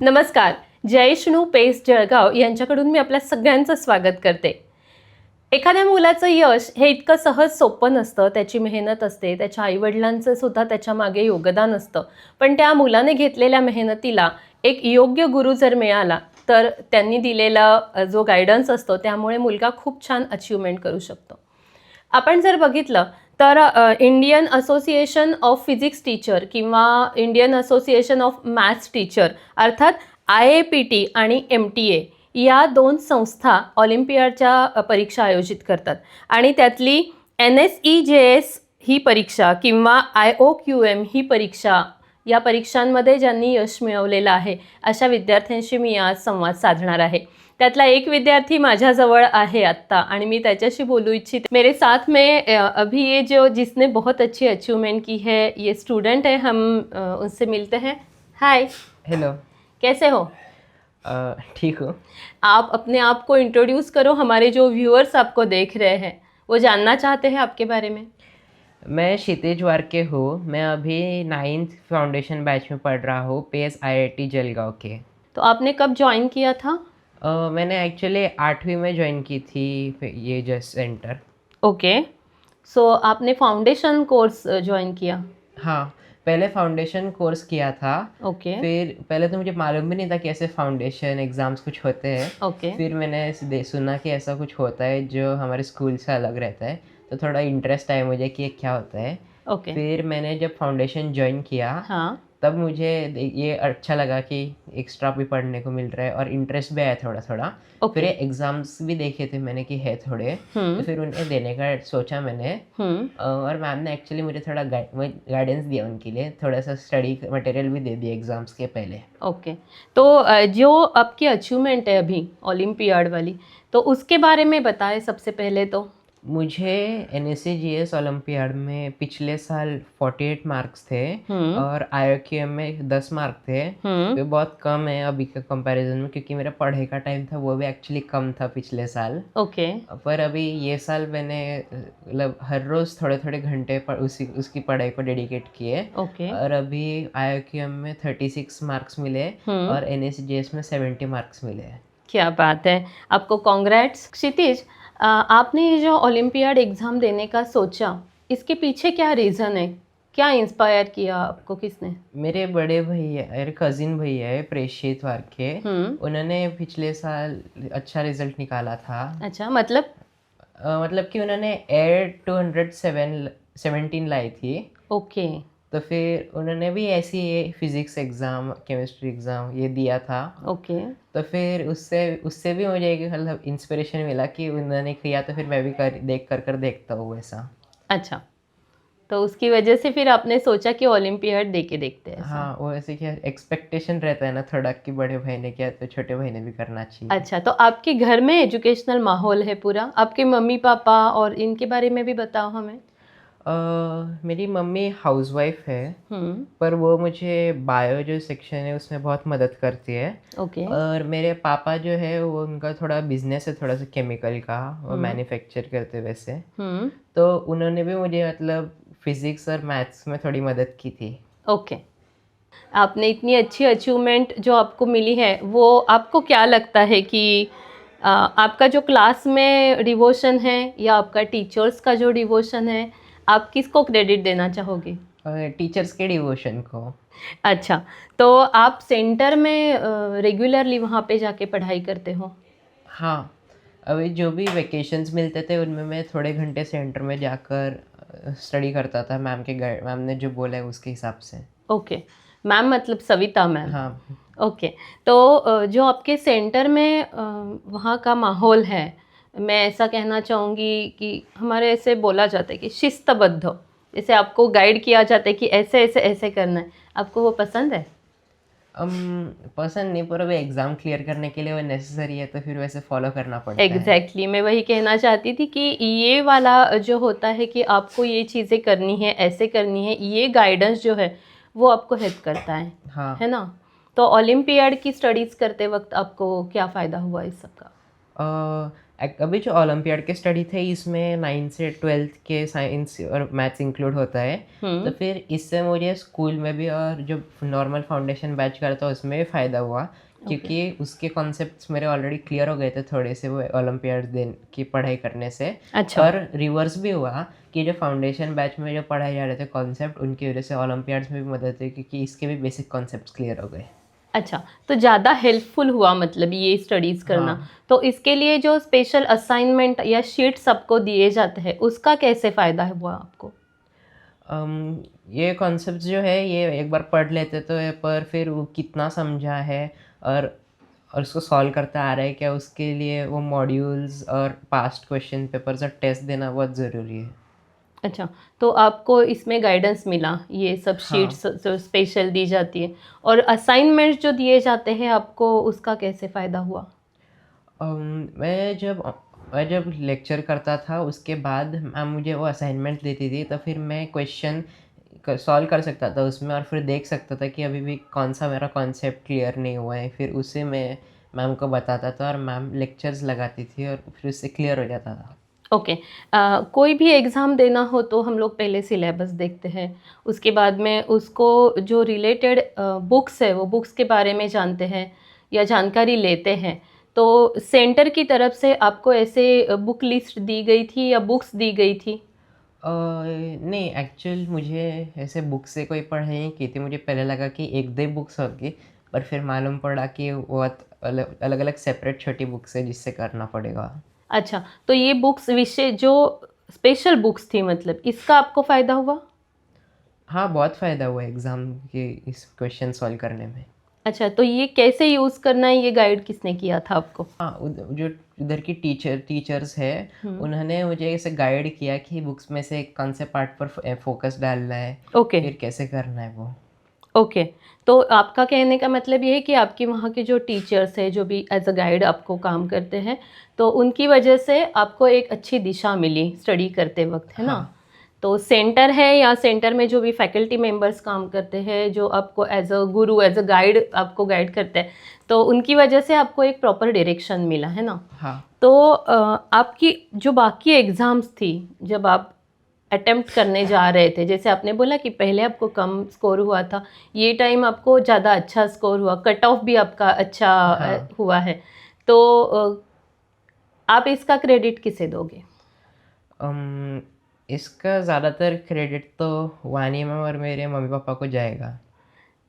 नमस्कार. जयश्नू पेस जळगाव यांच्याकडून मी आपल्या सगळ्यांचं स्वागत करते. एखाद्या मुलाचं यश हे इतकं सहज सोपं नसतं. त्याची मेहनत असते, त्याच्या आईवडिलांचं सुद्धा त्याच्या मागे योगदान असतं. पण त्या मुलाने घेतलेल्या मेहनतीला एक योग्य गुरु जर मिळाला तर त्यांनी दिलेला जो गायडन्स असतो त्यामुळे मुलगा खूप छान अचीवमेंट करू शकतो. आपण जर बघितलं तर Indian association of physics teacher किंवा Indian association of maths teacher अर्थात IAPT आणि MTA या दोन संस्था ऑलिम्पियाडच्या परीक्षा आयोजित करतात आणि त्यातली NSEJS ही परीक्षा किंवा IOQM ही परीक्षा या परीक्षांमध्ये ज्यांनी यश मिळवलेलं आहे अशा विद्यार्थ्यांशी मी आज संवाद साधणार आहे. त्यातला एक विद्यार्थी माझ्याजवळ आहे आत्ता आणि मी त्याच्याशी बोलू इच्छिते. मेरे साथ में अभी ये जो जिसने बहुत अच्छी अचीवमेंट की है ये स्टूडेंट है. हम उनसे मिलते हैं. हाय. हेलो. कैसे हो? ठीक हो. आप अपने आप को इंट्रोड्यूस करो. हमारे जो व्यूअर्स आपको देख रहे हैं वो जानना चाहते हैं आपके बारे में. मैं क्षितिज वारके हूँ. मैं अभी 9th फाउंडेशन बैच में पढ़ रहा हूँ पेस IIT जलगांव के. तो आपने कब ज्वाइन किया था? मैंने एक्चुअली 8वीं में ज्वाइन की थी ये जस्ट सेंटर. ओके. सो आपने फाउंडेशन कोर्स ज्वाइन किया? हाँ, पहले फाउंडेशन कोर्स किया था. ओके. फिर पहले तो मुझे मालूम भी नहीं था कि ऐसे फाउंडेशन एग्ज़ाम्स कुछ होते हैं. ओके. फिर मैंने सुना कि ऐसा कुछ होता है जो हमारे स्कूल से अलग रहता है, तो थोड़ा इंटरेस्ट आया मुझे कि ये क्या होता है. ओके. फिर मैंने जब फाउंडेशन ज्वाइन किया हाँ. तब मुझे ये अच्छा लगा कि एक्स्ट्रा भी पढ़ने को मिल रहा है और इंटरेस्ट भी आया थोड़ा थोड़ा. फिर ये एग्ज़ाम्स भी देखे थे मैंने कि है थोड़े, तो फिर उन्हें देने का सोचा मैंने. और मैम ने एक्चुअली मुझे थोड़ा गाइडेंस दिया उनके लिए, थोड़ा सा स्टडी मटेरियल भी दे दिया एग्ज़ाम्स के पहले. ओके. तो जो आपकी अचीवमेंट है अभी ओलंपियाड वाली, तो उसके बारे में बताएं सबसे पहले. तो मुझे NSEJS ओलंपियाड में पिछले साल 48 मार्क्स थे और IOQM में 10 मार्क थे. ये बहुत कम है अभी के कंपैरिजन में, क्योंकि मेरा पढ़ाई का टाइम था वो भी एक्चुअली कम था पिछले साल. ओके. पर अभी ये साल मैंने मतलब हर रोज़ थोड़े थोड़े घंटे उसकी पढ़ाई को डेडिकेट किए. ओके. और अभी IOQM में 36 मार्क्स मिले और NSEJS में 70 मार्क्स मिले. क्या बात है. आपको कॉन्ग्रेट्स. क्षितिज, आपने ये जो ओलंपियाड एग्ज़ाम देने का सोचा, इसके पीछे क्या रीज़न है? क्या इंस्पायर किया आपको, किसने? मेरे बड़े भैया, मेरे कज़िन भैया है प्रेषित वारके, उन्होंने पिछले साल अच्छा रिजल्ट निकाला था. अच्छा, मतलब मतलब कि उन्होंने एयर 217 लाई थी. ओके. तो फिर उन्होंने भी ऐसी फिज़िक्स एग्ज़ाम, केमिस्ट्री एग्ज़ाम ये दिया था. ओके. तो फिर उससे भी मुझे एक मतलब इंस्पिरेशन मिला कि उन्होंने किया तो फिर मैं भी देखता हूँ वैसा. अच्छा, तो उसकी वजह से फिर आपने सोचा कि ओलंपियाड दे के देखते हैं. हाँ, वो ऐसे क्या एक्सपेक्टेशन रहता है ना थोड़ा कि बड़े भाई ने किया तो छोटे भाई ने भी करना चाहिए. अच्छा, तो आपके घर में एजुकेशनल माहौल है पूरा? आपके मम्मी पापा और इनके बारे में भी बताओ हमें. मेरी मम्मी हाउसवाइफ है, पर वो मुझे बायो जो सेक्शन है उसमें बहुत मदद करती है. ओके. और मेरे पापा जो है वो उनका थोड़ा बिजनेस है थोड़ा सा केमिकल का, वो मैन्युफैक्चर करते वैसे. तो उन्होंने भी मुझे मतलब फिज़िक्स और मैथ्स में थोड़ी मदद की थी. ओके. आपने इतनी अच्छी अचीवमेंट जो आपको मिली है वो आपको क्या लगता है कि आपका जो क्लास में डिवोशन है या आपका टीचर्स का जो डिवोशन है, आप किसको क्रेडिट देना चाहोगे? टीचर्स के डिवोशन को. अच्छा, तो आप सेंटर में रेगुलरली वहाँ पे जाके पढ़ाई करते हो? हाँ, अभी जो भी वेकेशंस मिलते थे उनमें मैं थोड़े घंटे सेंटर में जाकर स्टडी करता था. मैम ने जो बोला है उसके हिसाब से. ओके. मैम मतलब सविता मैम? हाँ. ओके. तो जो आपके सेंटर में वहाँ का माहौल है, मैं ऐसा कहना चाहूँगी कि हमारे ऐसे बोला जाता है कि शिस्तबद्ध हो, जैसे आपको गाइड किया जाता है कि ऐसे ऐसे ऐसे करना है, आपको वो पसंद है? पसंद नहीं, पर अभी एग्ज़ाम क्लियर करने के लिए वो नेसेसरी है तो फिर वैसे फॉलो करना पड़ता है. एग्जैक्टली, मैं वही कहना चाहती थी कि ये वाला जो होता है कि आपको ये चीज़ें करनी है, ऐसे करनी है, ये गाइडेंस जो है वो आपको हेल्प करता है. हाँ. है ना. तो ओलंपियाड की स्टडीज़ करते वक्त आपको क्या फ़ायदा हुआ इस सब का? अभी जो ओलंपियाड के स्टडी थे इसमें 9 से 12 के साइंस और मैथ्स इंक्लूड होता है। तो फिर इससे मुझे स्कूल में भी और जो नॉर्मल फाउंडेशन बैच करता उसमें भी फ़ायदा हुआ, क्योंकि उसके कॉन्सेप्ट्स मेरे ऑलरेडी क्लियर हो गए थे थोड़े से वो ओलंपियाड दिन की पढ़ाई करने से। अच्छा। और रिवर्स भी हुआ कि जो फाउंडेशन बैच में जो पढ़ाए जा रहे थे कॉन्सेप्ट उनकी वजह से ओलंपियाड्स में भी मदद हुई, क्योंकि इसके भी बेसिक कॉन्सेप्ट्स क्लियर हो गए। अच्छा, तो ज़्यादा हेल्पफुल हुआ मतलब ये स्टडीज़ करना। हाँ। तो इसके लिए जो स्पेशल असाइनमेंट या शीट्स आपको दिए जाते हैं उसका कैसे फ़ायदा हुआ आपको? ये कॉन्सेप्ट जो है ये एक बार पढ़ लेते तो है, पर फिर वो कितना समझा है और उसको सॉल्व करता आ रहा है क्या, उसके लिए वो मॉड्यूल्स और पास्ट क्वेश्चन पेपर्स और टेस्ट देना बहुत ज़रूरी है। अच्छा, तो आपको इसमें गाइडेंस मिला, ये सब हाँ। शीट्स जो स्पेशल दी जाती है और असाइनमेंट्स जो दिए जाते हैं आपको उसका कैसे फ़ायदा हुआ? मैं जब लेक्चर करता था उसके बाद मैम मुझे वो असाइनमेंट देती थी, तो फिर मैं क्वेश्चन सॉल्व कर सकता था उसमें और फिर देख सकता था कि अभी भी कौन सा मेरा कॉन्सेप्ट क्लियर नहीं हुआ है, फिर उसे मैं मैम को बताता था और मैम लेक्चर्स लगाती थी और फिर उससे क्लियर हो जाता था। ओके। कोई भी एग्ज़ाम देना हो तो हम लोग पहले सिलेबस देखते हैं, उसके बाद में उसको जो रिलेटेड बुक्स है वो बुक्स के बारे में जानते हैं या जानकारी लेते हैं। तो सेंटर की तरफ से आपको ऐसे बुक लिस्ट दी गई थी या बुक्स दी गई थी? नहीं, एक्चुअल मुझे ऐसे बुक से कोई पढ़ाई नहीं की थी, मुझे पहले लगा कि एक दो बुक्स होगी, पर फिर मालूम पड़ा कि बहुत अलग अलग अलग सेपरेट छोटी बुक्स है जिससे करना पड़ेगा। अच्छा, तो ये बुक्स विषय जो स्पेशल बुक्स थी मतलब इसका आपको फ़ायदा हुआ? हाँ, बहुत फ़ायदा हुआ एग्ज़ाम के इस क्वेश्चन सॉल्व करने में। अच्छा, तो ये कैसे यूज़ करना है ये गाइड किसने किया था आपको? हाँ, जो उधर की टीचर्स हैं उन्होंने मुझे ऐसे गाइड किया कि बुक्स में से कौन से पार्ट पर फोकस डालना है, ओके। फिर कैसे करना है वो। ओके। तो आपका कहने का मतलब ये है कि आपके वहाँ के जो टीचर्स हैं, जो भी एज़ अ गाइड आपको काम करते हैं, तो उनकी वजह से आपको एक अच्छी दिशा मिली स्टडी करते वक़्त, है ना? हाँ। तो सेंटर है या सेंटर में जो भी फैकल्टी मेंबर्स काम करते हैं, जो आपको as a Guru, as a guide आपको गाइड करते हैं, तो उनकी वजह से आपको एक प्रॉपर डायरेक्शन मिला, है ना? हाँ। तो आपकी जो बाकी एग्ज़ाम्स थी, जब आप अटेम्प्ट करने जा रहे थे, जैसे आपने बोला कि पहले आपको कम स्कोर हुआ था, ये टाइम आपको ज़्यादा अच्छा स्कोर हुआ, कट ऑफ भी आपका अच्छा हाँ। हुआ है। तो आप इसका क्रेडिट किसे दोगे? अम, इसका ज़्यादातर क्रेडिट तो वानी मैम और मेरे मम्मी पापा को जाएगा।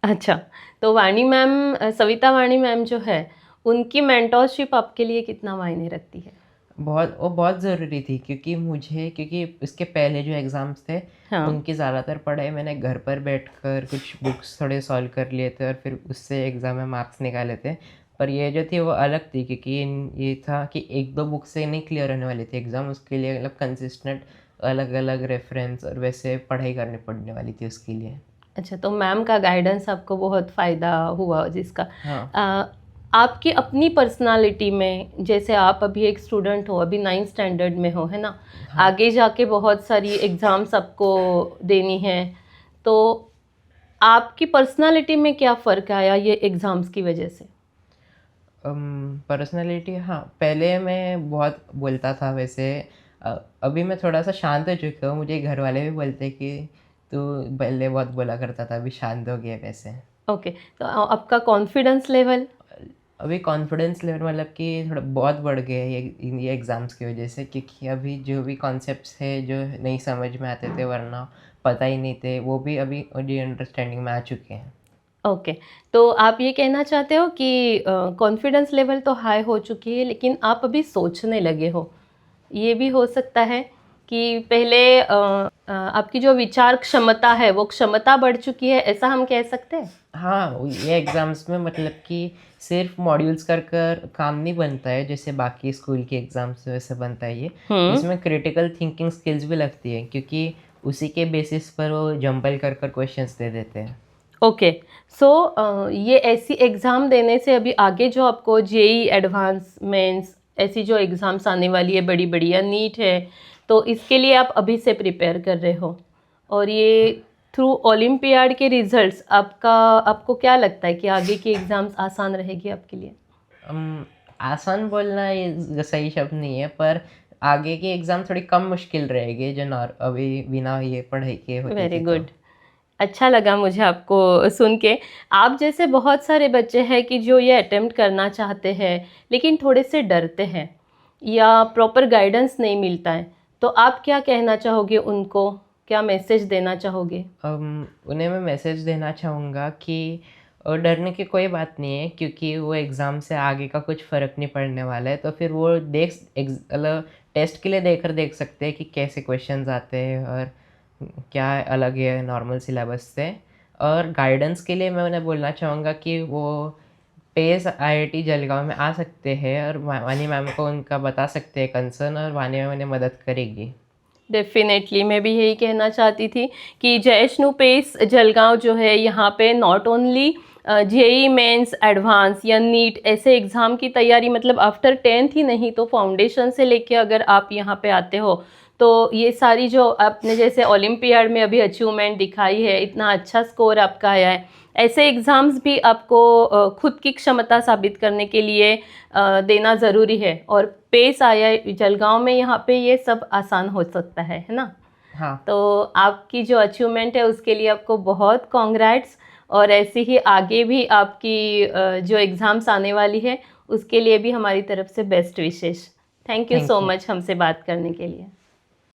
अच्छा, तो वाणी मैम सविता वाणी मैम जो है, उनकी मेंटरशिप आपके लिए कितना मायने रखती है? वो बहुत ज़रूरी थी, क्योंकि इसके पहले जो एग्ज़ाम्स थे हाँ। उनकी ज़्यादातर पढ़ाई मैंने घर पर बैठकर कुछ बुक्स थोड़े सॉल्व कर लिए थे और फिर उससे एग्ज़ाम में मार्क्स निकाले थे। पर ये जो थी वो अलग थी, क्योंकि ये था कि एक दो बुक से नहीं क्लियर होने वाली थी एग्ज़ाम, उसके लिए मतलब कंसिस्टेंट अलग-अलग रेफ़रेंस और वैसे पढ़ाई करनी पड़ने वाली थी उसके लिए। अच्छा, तो मैम का गाइडेंस आपको बहुत फ़ायदा हुआ जिसका। हाँ। आपकी अपनी पर्सनालिटी में, जैसे आप अभी एक स्टूडेंट हो, अभी 9th स्टैंडर्ड में हो, है ना? हाँ। आगे जाके बहुत सारी एग्ज़ाम्स आपको देनी है, तो आपकी पर्सनालिटी में क्या फ़र्क आया ये एग्ज़ाम्स की वजह से? पर्सनैलिटी, हाँ, पहले मैं बहुत बोलता था वैसे। अभी मैं थोड़ा-सा शांत हो चुका हूँ, मुझे घर वाले भी बोलते हैं कि तू पहले बहुत बोला करता था, अभी शांत हो गया है वैसे। ओके, तो आपका कॉन्फिडेंस लेवल? अभी कॉन्फिडेंस लेवल मतलब कि थोड़ा बहुत बढ़ गया है ये एग्ज़ाम्स की वजह से, क्योंकि अभी जो भी कॉन्सेप्ट्स है जो नहीं समझ में आते थे वरना पता ही नहीं थे, वो भी अभी मुझे अंडरस्टैंडिंग में आ चुके हैं। ओके, तो आप ये कहना चाहते हो कि कॉन्फिडेंस लेवल तो हाई हो चुकी है लेकिन आप अभी सोचने लगे हो। ये भी हो सकता है कि पहले आपकी जो विचार क्षमता है वो क्षमता बढ़ चुकी है, ऐसा हम कह सकते हैं? हाँ, ये एग्ज़ाम्स में मतलब कि सिर्फ मॉड्यूल्स कर कर काम नहीं बनता है, जैसे बाकी स्कूल के एग्ज़ाम्स वैसे बनता है ये। हुँ। इसमें क्रिटिकल थिंकिंग स्किल्स भी लगती है, क्योंकि उसी के बेसिस पर वो जंबल कर कर क्वेश्चंस दे देते हैं। ओके, सो ये ऐसी एग्ज़ाम देने से अभी आगे जो आपको जेईई एडवांस, मेंस ऐसी जो एग्ज़ाम्स आने वाली है बड़ी-बड़ी या नीट है, तो इसके लिए आप अभी से प्रिपेयर कर रहे हो और ये थ्रू ओलंपियाड के रिजल्ट्स आपको क्या लगता है कि आगे की एग्ज़ाम्स आसान रहेगी आपके लिए? आसान बोलना ये सही शब्द नहीं है, पर आगे की एग्ज़ाम थोड़ी कम मुश्किल रहेगी जो अभी बिना ये पढ़ाई के होती वेरी थी गुड। अच्छा लगा मुझे आपको सुन के। आप जैसे बहुत सारे बच्चे हैं कि जो ये अटेम्प्ट करना चाहते हैं लेकिन थोड़े से डरते हैं या प्रॉपर गाइडेंस नहीं मिलता है, तो आप क्या कहना चाहोगे उनको, क्या मैसेज देना चाहोगे? उन्हें मैं मैसेज देना चाहूँगा कि डरने की कोई बात नहीं है, क्योंकि वो एग्ज़ाम से आगे का कुछ फ़र्क नहीं पड़ने वाला है। तो फिर वो मतलब टेस्ट के लिए देख सकते हैं कि कैसे क्वेश्चंस आते हैं और क्या अलग है नॉर्मल सिलेबस से। और गाइडेंस के लिए मैं उन्हें बोलना चाहूँगा कि वो पेस आईआईटी जलगाँव में आ सकते हैं और वानी मैम को उनका बता सकते हैं कंसर्न, और वानी मैम उन्हें मदद करेगी। डेफिनेटली मैं भी यही कहना चाहती थी कि जयश्नू पेस जलगांव जो है यहाँ पे not only JEE Mains advance या नीट ऐसे एग्ज़ाम की तैयारी, मतलब आफ्टर 10th ही नहीं तो फाउंडेशन से लेके अगर आप यहाँ पे आते हो तो ये सारी जो आपने जैसे ओलंपियाड में अभी अचीवमेंट दिखाई है, इतना अच्छा स्कोर आपका आया है, ऐसे एग्ज़ाम्स भी आपको खुद की क्षमता साबित करने के लिए देना ज़रूरी है। और पेस आया जलगांव में, यहाँ पे ये सब आसान हो सकता है ना? हाँ। तो आपकी जो अचीवमेंट है उसके लिए आपको बहुत कॉन्ग्रेट्स, और ऐसे ही आगे भी आपकी जो एग्ज़ाम्स आने वाली है उसके लिए भी हमारी तरफ से best wishes. Thank you thank so you. Much हमसे बात करने के लिए।